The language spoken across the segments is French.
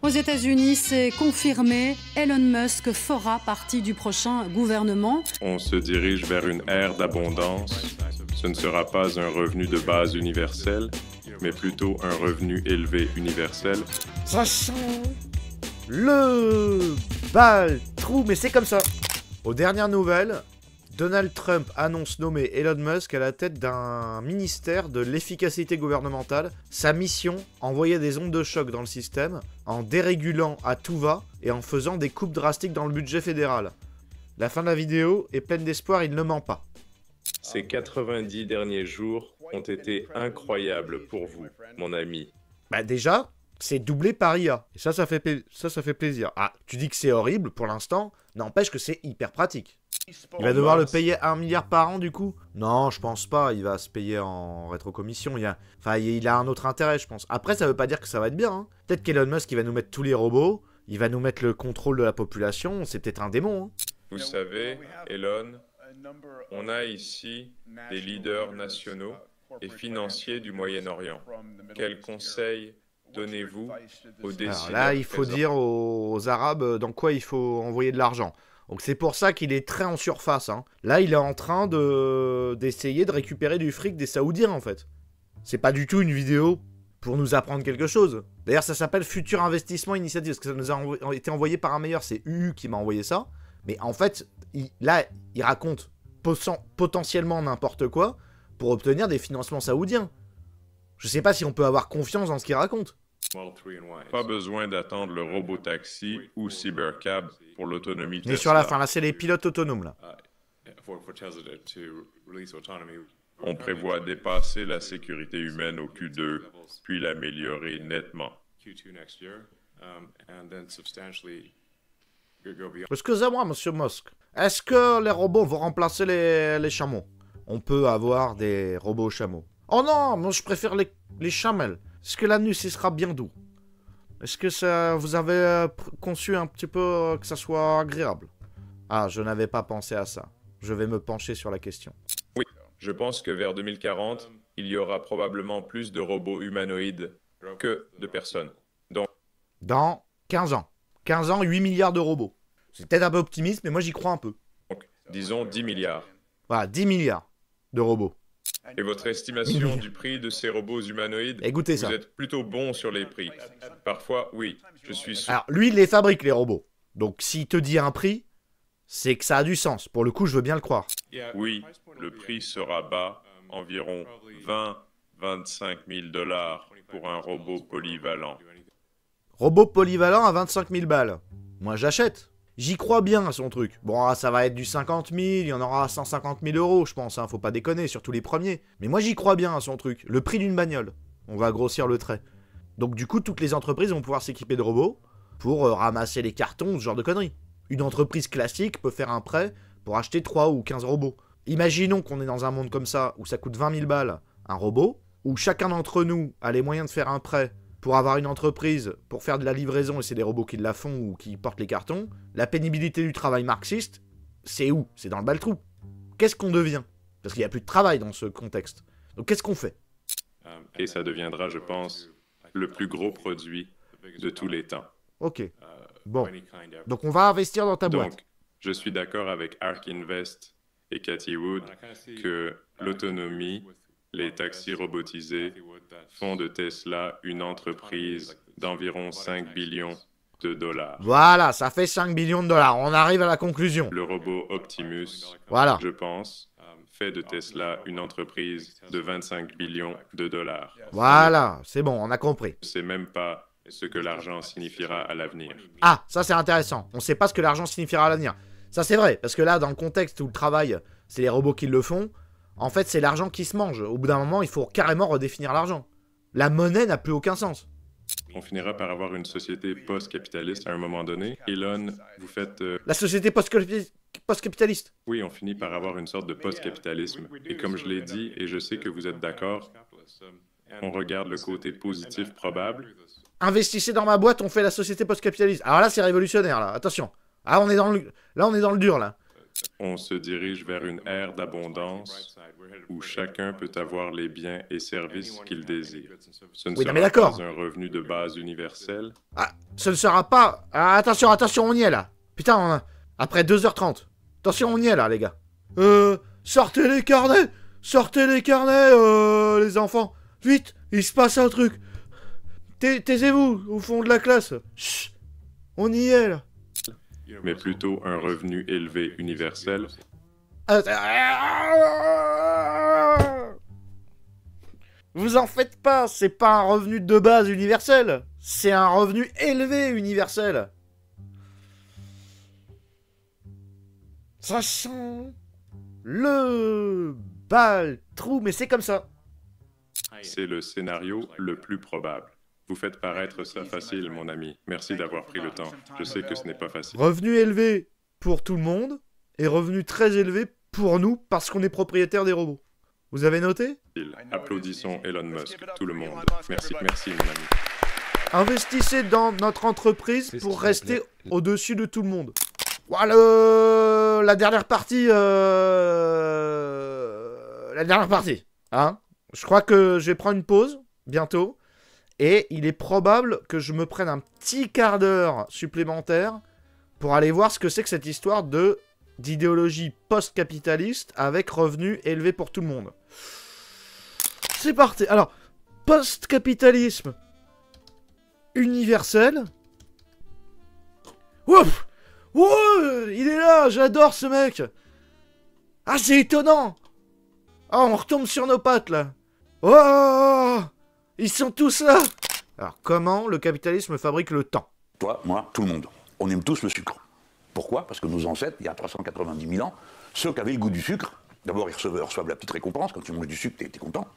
Aux États-Unis, c'est confirmé, Elon Musk fera partie du prochain gouvernement. On se dirige vers une ère d'abondance. Ce ne sera pas un revenu de base universel, mais plutôt un revenu élevé universel. Ça sent le bal trou, mais c'est comme ça. Aux dernières nouvelles, Donald Trump annonce nommer Elon Musk à la tête d'un ministère de l'efficacité gouvernementale. Sa mission, envoyer des ondes de choc dans le système, en dérégulant à tout va et en faisant des coupes drastiques dans le budget fédéral. La fin de la vidéo est pleine d'espoir, il ne ment pas. Ces 90 derniers jours ont été incroyables pour vous, mon ami. Bah déjà, c'est doublé par IA. Et ça fait plaisir. Ah, tu dis que c'est horrible pour l'instant, n'empêche que c'est hyper pratique. Il va devoir le payer 1 milliard par an du coup? Non, je pense pas, il va se payer en rétrocommission. Il a un autre intérêt, je pense. Après, ça veut pas dire que ça va être bien. Hein. Peut-être qu'Elon Musk, il va nous mettre tous les robots, il va nous mettre le contrôle de la population, c'est peut-être un démon. Hein. Vous savez, Elon, on a ici des leaders nationaux et financiers du Moyen-Orient. Quels conseils donnez-vous aux décideurs? Alors là, il faut dire aux Arabes dans quoi il faut envoyer de l'argent. Donc c'est pour ça qu'il est très en surface. Hein. Là, il est en train d'essayer de récupérer du fric des Saoudiens, en fait. C'est pas du tout une vidéo pour nous apprendre quelque chose. D'ailleurs, ça s'appelle Futur Investissement Initiative, parce que ça nous a été envoyé par un meilleur. C'est UU qui m'a envoyé ça. Mais en fait, il raconte potentiellement n'importe quoi pour obtenir des financements saoudiens. Je sais pas si on peut avoir confiance dans ce qu'il raconte. Pas besoin d'attendre le robot-taxi ou cybercab pour l'autonomie Tesla. Mais sur la fin, là, c'est les pilotes autonomes, là. On prévoit dépasser la sécurité humaine au Q2, puis l'améliorer nettement. Excusez-moi, monsieur Musk. Est-ce que les robots vont remplacer les chameaux? On peut avoir des robots chameaux. Oh non, moi je préfère les chamelles. Est-ce que l'anus, il sera bien doux? Est-ce que vous avez conçu un petit peu que ça soit agréable? Ah, je n'avais pas pensé à ça. Je vais me pencher sur la question. Oui, je pense que vers 2040, il y aura probablement plus de robots humanoïdes que de personnes. Donc, dans 15 ans. 15 ans, 8 milliards de robots. C'est peut-être un peu optimiste, mais moi j'y crois un peu. Disons 10 milliards. Voilà, 10 milliards de robots. Et votre estimation du prix de ces robots humanoïdes? Écoutez ça. Vous êtes plutôt bon sur les prix. Parfois, oui, je suis sûr. Alors, lui, il les fabrique, les robots. Donc, s'il te dit un prix, c'est que ça a du sens. Pour le coup, je veux bien le croire. Oui, le prix sera bas, environ 20-25 000 $ pour un robot polyvalent. Robot polyvalent à 25 000 balles. Moi, j'achète. J'y crois bien à son truc. Bon, ça va être du 50 000, il y en aura à 150 000 euros, je pense, hein, faut pas déconner, surtout les premiers. Mais moi, j'y crois bien à son truc. Le prix d'une bagnole. On va grossir le trait. Donc, du coup, toutes les entreprises vont pouvoir s'équiper de robots pour ramasser les cartons, ce genre de conneries. Une entreprise classique peut faire un prêt pour acheter 3 ou 15 robots. Imaginons qu'on est dans un monde comme ça, où ça coûte 20 000 balles un robot, où chacun d'entre nous a les moyens de faire un prêt pour avoir une entreprise, pour faire de la livraison, et c'est des robots qui la font ou qui portent les cartons, la pénibilité du travail marxiste, c'est où? C'est dans le bas le trou. Qu'est-ce qu'on devient? Parce qu'il n'y a plus de travail dans ce contexte. Donc qu'est-ce qu'on fait? Et ça deviendra, je pense, le plus gros produit de tous les temps. Ok. Bon. Donc on va investir dans ta boîte. Donc, je suis d'accord avec Ark Invest et Cathy Wood que l'autonomie, les taxis robotisés font de Tesla une entreprise d'environ 5 billions de dollars. Voilà, ça fait 5 billions de dollars. On arrive à la conclusion. Le robot Optimus, voilà, je pense, fait de Tesla une entreprise de 25 billions de dollars. Voilà, c'est bon, on a compris. C'est même pas ce que l'argent signifiera à l'avenir. Ah, ça c'est intéressant. On sait pas ce que l'argent signifiera à l'avenir. Ça c'est vrai, parce que là, dans le contexte où le travail, c'est les robots qui le font, en fait, c'est l'argent qui se mange. Au bout d'un moment, il faut carrément redéfinir l'argent. La monnaie n'a plus aucun sens. On finira par avoir une société post-capitaliste à un moment donné. Elon, vous faites... La société post-capitaliste. Oui, on finit par avoir une sorte de post-capitalisme. Et comme je l'ai dit, et je sais que vous êtes d'accord, on regarde le côté positif probable. Investissez dans ma boîte, on fait la société post-capitaliste. Alors là, c'est révolutionnaire, là. Attention. Ah, là, on est dans le dur, là. On se dirige vers une ère d'abondance où chacun peut avoir les biens et services qu'il désire. Ce ne Oui, non, sera mais d'accord. pas un revenu de base universel. Ah, ce ne sera pas... Ah, attention, attention, on y est là. Putain, après 2h30. Attention, on y est là, les gars. Sortez les carnets. Sortez les carnets, les enfants. Vite, il se passe un truc. Taisez-vous, au fond de la classe. Chut, on y est là. Mais plutôt un revenu élevé universel. Vous en faites pas, c'est pas un revenu de base universel. C'est un revenu élevé universel. Ça sent le bal trou, mais c'est comme ça. C'est le scénario le plus probable. Vous faites paraître ça facile, mon ami. Merci d'avoir pris le temps. Je sais que ce n'est pas facile. Revenu élevé pour tout le monde et revenu très élevé pour nous parce qu'on est propriétaire des robots. Vous avez noté? Applaudissons Elon Musk, tout le monde. Merci, merci, mon ami. Investissez dans notre entreprise pour rester au-dessus de tout le monde. Voilà, la dernière partie. La dernière partie. Hein? Je crois que je vais prendre une pause bientôt. Et il est probable que je me prenne un petit quart d'heure supplémentaire pour aller voir ce que c'est que cette histoire d'idéologie post-capitaliste avec revenus élevés pour tout le monde. C'est parti. Alors, post-capitalisme universel. Ouf! Oh, il est là, j'adore ce mec. Ah, c'est étonnant. Oh, on retombe sur nos pattes là. Oh, ils sont tous là. Alors, comment le capitalisme fabrique le temps? Toi, moi, tout le monde. On aime tous le sucre. Pourquoi? Parce que nos ancêtres, il y a 390 000 ans, ceux qui avaient le goût du sucre, d'abord ils reçoivent la petite récompense, quand tu manges du sucre, t'es content.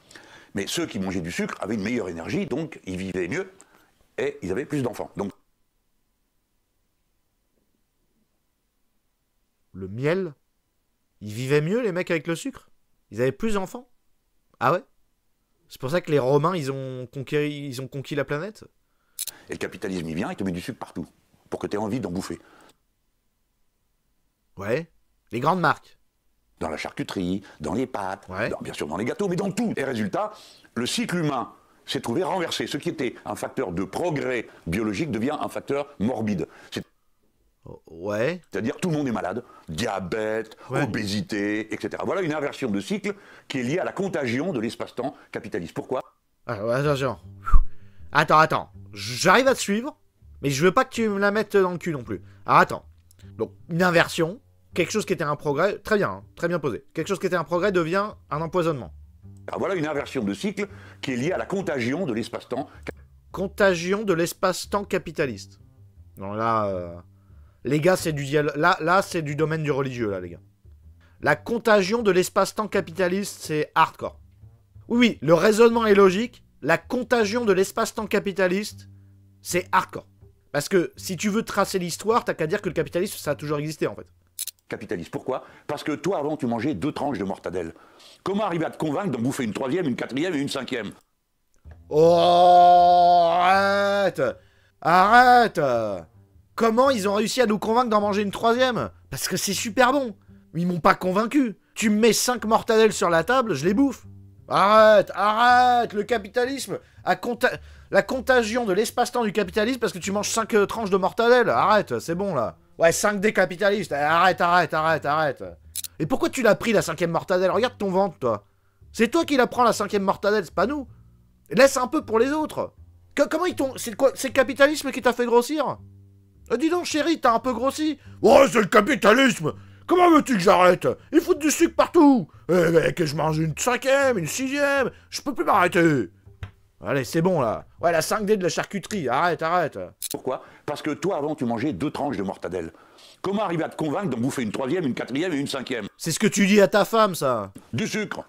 Mais ceux qui mangeaient du sucre avaient une meilleure énergie, donc ils vivaient mieux et ils avaient plus d'enfants. Donc le miel, ils vivaient mieux les mecs avec le sucre? Ils avaient plus d'enfants? Ah ouais? C'est pour ça que les Romains, ils ont conquis la planète? Et le capitalisme, il vient, il te met du sucre partout, pour que tu aies envie d'en bouffer. Ouais. Les grandes marques. Dans la charcuterie, dans les pâtes, Ouais. bien sûr dans les gâteaux, mais dans tout. Et résultat, le cycle humain s'est trouvé renversé. Ce qui était un facteur de progrès biologique devient un facteur morbide. Ouais. C'est-à-dire tout le monde est malade, diabète, Ouais. obésité, etc. Voilà une inversion de cycle qui est liée à la contagion de l'espace-temps capitaliste. Pourquoi? Alors, attention. Attends. J'arrive à te suivre, mais je veux pas que tu me la mettes dans le cul non plus. Alors attends. Donc, une inversion, quelque chose qui était un progrès, très bien posé. Quelque chose qui était un progrès devient un empoisonnement. Alors voilà une inversion de cycle qui est liée à la contagion de l'espace-temps. Contagion de l'espace-temps capitaliste. Non, là, les gars, c'est du dialogue. Là, c'est du domaine du religieux, là, les gars. La contagion de l'espace-temps capitaliste, c'est hardcore. Oui, le raisonnement est logique. La contagion de l'espace-temps capitaliste, c'est hardcore. Parce que si tu veux tracer l'histoire, t'as qu'à dire que le capitalisme, ça a toujours existé, en fait. Capitaliste. Pourquoi? Parce que toi, avant, tu mangeais 2 tranches de mortadelle. Comment arriver à te convaincre d'en bouffer une 3e, une 4e et une 5e? Oh, arrête. Comment ils ont réussi à nous convaincre d'en manger une 3e? Parce que c'est super bon. Ils m'ont pas convaincu. Tu me mets 5 mortadelles sur la table, je les bouffe. Arrête. Le capitalisme la contagion de l'espace-temps du capitalisme parce que tu manges 5 tranches de mortadelle. Arrête, c'est bon là. Ouais, 5 des capitalistes. Arrête. Et pourquoi tu l'as pris la 5e mortadelle? Regarde ton ventre, toi. C'est toi qui la prends la 5e mortadelle, c'est pas nous. Laisse un peu pour les autres. Comment ils t'ont... C'est quoi? C'est le capitalisme qui t'a fait grossir? Dis donc, chérie, t'as un peu grossi. Oh, c'est le capitalisme. Comment veux-tu que j'arrête? Ils foutent du sucre partout. Que je mange une 5e, une 6e. Je peux plus m'arrêter. Allez, c'est bon, là. Ouais, la 5D de la charcuterie. Arrête. Pourquoi? Parce que toi, avant, tu mangeais 2 tranches de mortadelle. Comment arriver à te convaincre d'en bouffer une 3e, une 4e et une 5e? C'est ce que tu dis à ta femme, ça. Du sucre.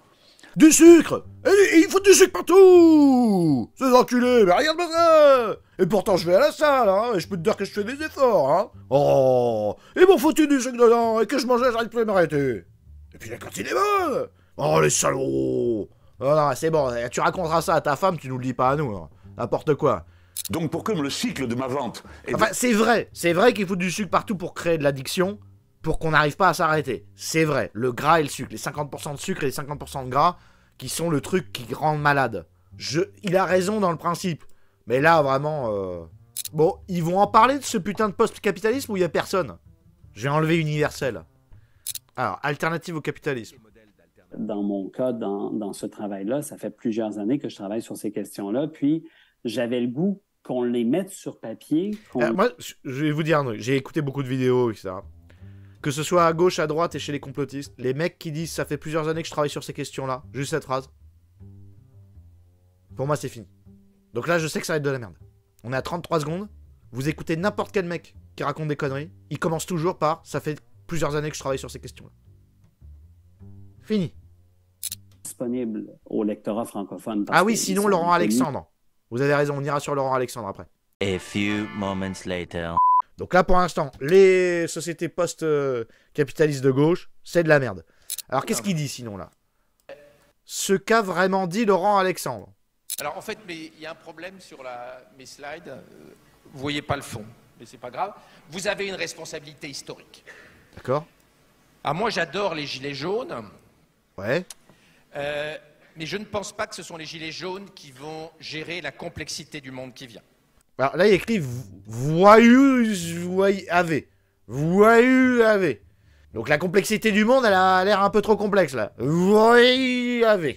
Du sucre. Et ils foutent du sucre partout. Ces enculés, mais regarde-moi ça. Et pourtant, je vais à la salle, hein, et je peux te dire que je fais des efforts, hein. Oh, ils m'ont foutu du sucre dedans, et que je mangeais, j'arrive plus à m'arrêter. Et puis la cantine est bonne. Oh, les salauds. Non, c'est bon, tu raconteras ça à ta femme, tu nous le dis pas à nous, hein. N'importe quoi. Donc pour que le cycle de ma vente... Enfin, c'est vrai qu'ils foutent du sucre partout pour créer de l'addiction, pour qu'on n'arrive pas à s'arrêter. C'est vrai, le gras et le sucre, les 50% de sucre et les 50% de gras, qui sont le truc qui rend malade. Il a raison dans le principe, mais là, vraiment... Bon, ils vont en parler de ce putain de post-capitalisme ou il y a personne? Je vais enlever universel. Alors, alternative au capitalisme. Dans mon cas, dans ce travail-là, ça fait plusieurs années que je travaille sur ces questions-là, puis j'avais le goût qu'on les mette sur papier. Moi, je vais vous dire un truc, j'ai écouté beaucoup de vidéos, etc. Que ce soit à gauche, à droite et chez les complotistes, les mecs qui disent « ça fait plusieurs années que je travaille sur ces questions-là », juste cette phrase, pour moi, c'est fini. Donc là, je sais que ça va être de la merde. On est à 33 secondes, vous écoutez n'importe quel mec qui raconte des conneries, il commence toujours par « ça fait plusieurs années que je travaille sur ces questions-là ». Fini. Disponible au lectorat francophone. Ah oui, sinon Laurent Alexandre. Vous avez raison, on ira sur Laurent Alexandre après. A few moments later. Donc là, pour l'instant, les sociétés post-capitalistes de gauche, c'est de la merde. Alors, qu'est-ce qu'il dit sinon, là? Ce qu'a vraiment dit Laurent Alexandre. Alors, en fait, mais il y a un problème sur mes slides. Vous voyez pas le fond, mais c'est pas grave. Vous avez une responsabilité historique. D'accord. Ah, moi, j'adore les gilets jaunes. Ouais. Mais je ne pense pas que ce sont les gilets jaunes qui vont gérer la complexité du monde qui vient. Alors là, il écrit voyou AV. Donc la complexité du monde, elle a l'air un peu trop complexe là. Voyou AV.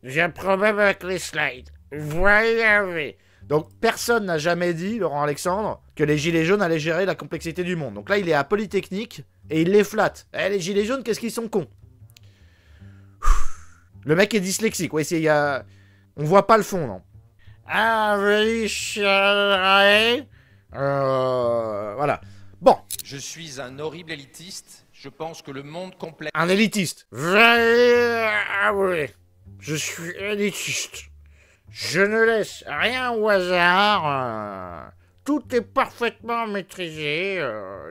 J'ai un problème avec les slides. Voyou AV. Donc personne n'a jamais dit, Laurent Alexandre, que les gilets jaunes allaient gérer la complexité du monde. Donc là, il est à Polytechnique et il les flatte. Eh, les gilets jaunes, qu'est-ce qu'ils sont cons? Le mec est dyslexique. Ouais, on voit pas le fond, non? Ah oui, voilà. Bon. Je suis un horrible élitiste. Je pense que le monde complexe... Un élitiste. Ah oui. Je suis élitiste. Je ne laisse rien au hasard. Tout est parfaitement maîtrisé.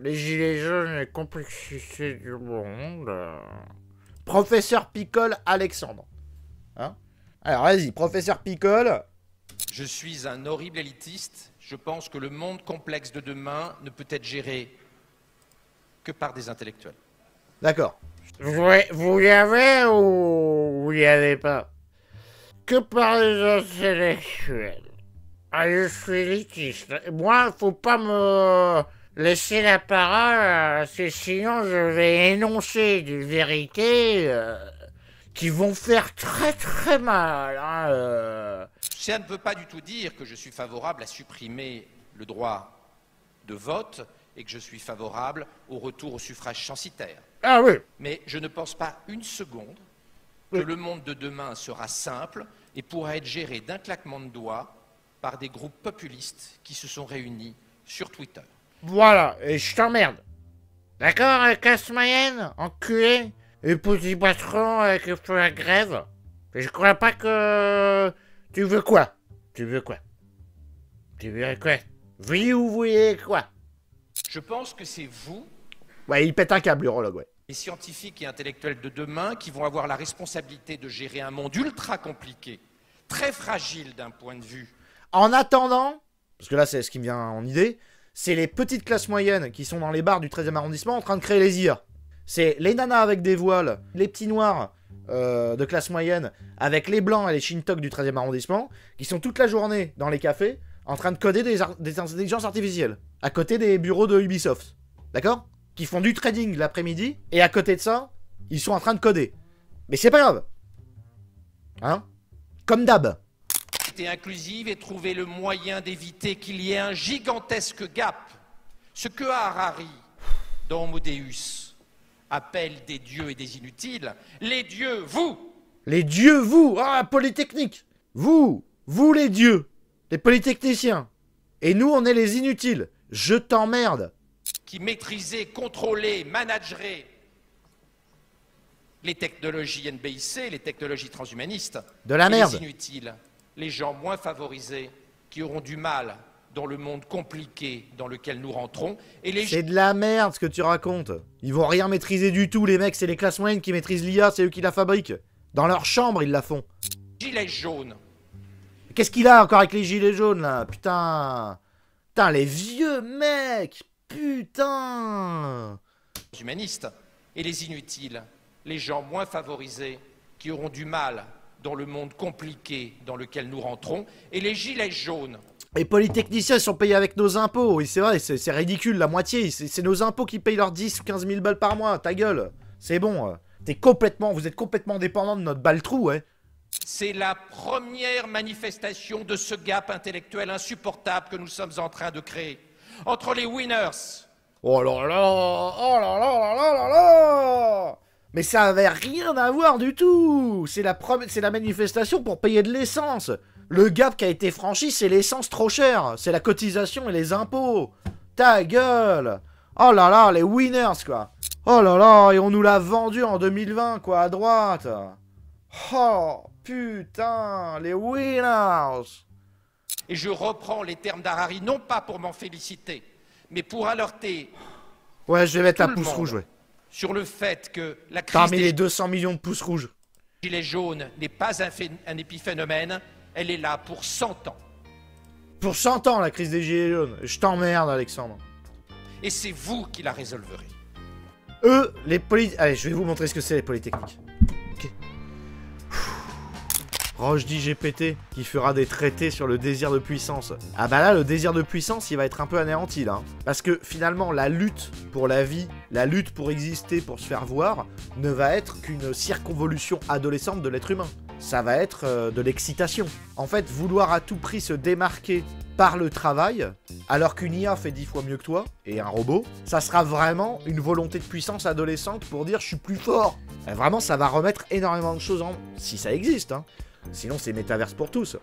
Les gilets jaunes, les complexités du monde. Professeur Picole Alexandre. Hein? Alors, vas-y, professeur Picole. Je suis un horrible élitiste. Je pense que le monde complexe de demain ne peut être géré que par des intellectuels. D'accord. Vous y avez ou vous y avez pas? Que par les intellectuels. Ah, je suis élitiste. Moi, faut pas me laisser la parole, parce que sinon je vais énoncer des vérités qui vont faire très très mal. Hein, Ça ne veut pas du tout dire que je suis favorable à supprimer le droit de vote et que je suis favorable au retour au suffrage censitaire. Ah oui. Mais je ne pense pas une seconde que le monde de demain sera simple et pourra être géré d'un claquement de doigts par des groupes populistes qui se sont réunis sur Twitter. Voilà, et je t'emmerde. D'accord, classe moyenne, enculé, et petit patron qui fait la grève. Je crois pas que... Tu veux quoi? Tu veux quoi? Tu veux quoi? Vous voulez quoi? Je pense que c'est vous, Ouais, il pète un câble, l'urologue, ouais. les scientifiques et intellectuels de demain, qui vont avoir la responsabilité de gérer un monde ultra compliqué, très fragile d'un point de vue. En attendant, parce que là c'est ce qui me vient en idée, c'est les petites classes moyennes qui sont dans les bars du 13e arrondissement en train de créer les IA. C'est les nanas avec des voiles, les petits noirs de classe moyenne, avec les blancs et les shintok du 13e arrondissement, qui sont toute la journée dans les cafés en train de coder des intelligences artificielles, à côté des bureaux de Ubisoft. D'accord? Qui font du trading l'après-midi, et à côté de ça, ils sont en train de coder. Mais c'est pas grave. Hein? Comme d'hab. Inclusive et trouver le moyen d'éviter qu'il y ait un gigantesque gap. Ce que Harari, dans Homo Deus, appelle des dieux et des inutiles, les dieux, vous! Les dieux, vous! Ah, Polytechnique! Vous les dieux! Les polytechniciens! Et nous, on est les inutiles! Je t'emmerde! Qui maîtrisez, contrôlez, managerez les technologies NBIC, les technologies transhumanistes. De la merde! Les inutiles. Les gens moins favorisés qui auront du mal dans le monde compliqué dans lequel nous rentrons. C'est de la merde ce que tu racontes. Ils vont rien maîtriser du tout, les mecs. C'est les classes moyennes qui maîtrisent l'IA, c'est eux qui la fabriquent. Dans leur chambre, ils la font. Gilets jaunes. Qu'est-ce qu'il a encore avec les gilets jaunes, là? Putain. Putain, les vieux mecs. Putain. humanistes, et les inutiles, les gens moins favorisés, qui auront du mal dans le monde compliqué dans lequel nous rentrons, et les gilets jaunes. Les polytechniciens sont payés avec nos impôts, oui c'est vrai, c'est ridicule, la moitié, c'est nos impôts qui payent leurs 10 ou 15 000 balles par mois, ta gueule. C'est bon, vous êtes complètement dépendant de notre balle-trou, ouais. C'est la première manifestation de ce gap intellectuel insupportable que nous sommes en train de créer. Entre les winners. Oh là là, oh là là là là là là. Mais ça avait rien à voir du tout. C'est la manifestation pour payer de l'essence. Le gap qui a été franchi, c'est l'essence trop chère. C'est la cotisation et les impôts. Ta gueule. Oh là là, les winners, quoi. Oh là là, et on nous l'a vendu en 2020, quoi, à droite. Oh, putain, les winners. Et je reprends les termes d'Harari, non pas pour m'en féliciter, mais pour alerter. Ouais, je vais mettre la pouce rouge, ouais. Sur le fait que la crise parmi des les 200 millions de pouces rouges. gilets jaunes n'est pas un épiphénomène, elle est là pour 100 ans. Pour 100 ans, la crise des gilets jaunes. Je t'emmerde, Alexandre. Et c'est vous qui la résolverez. Eux, les Allez, je vais vous montrer ce que c'est, les polytechniques. Ok. Roche dit GPT, qui fera des traités sur le désir de puissance. Ah bah là, le désir de puissance, il va être un peu anéanti, là. Parce que, finalement, la lutte pour la vie, la lutte pour exister, pour se faire voir, ne va être qu'une circonvolution adolescente de l'être humain. Ça va être de l'excitation. En fait, vouloir à tout prix se démarquer par le travail, alors qu'une IA fait 10 fois mieux que toi, et un robot, ça sera vraiment une volonté de puissance adolescente pour dire « je suis plus fort ». Vraiment, ça va remettre énormément de choses en... Si ça existe, hein. Sinon, c'est métaverse pour tous.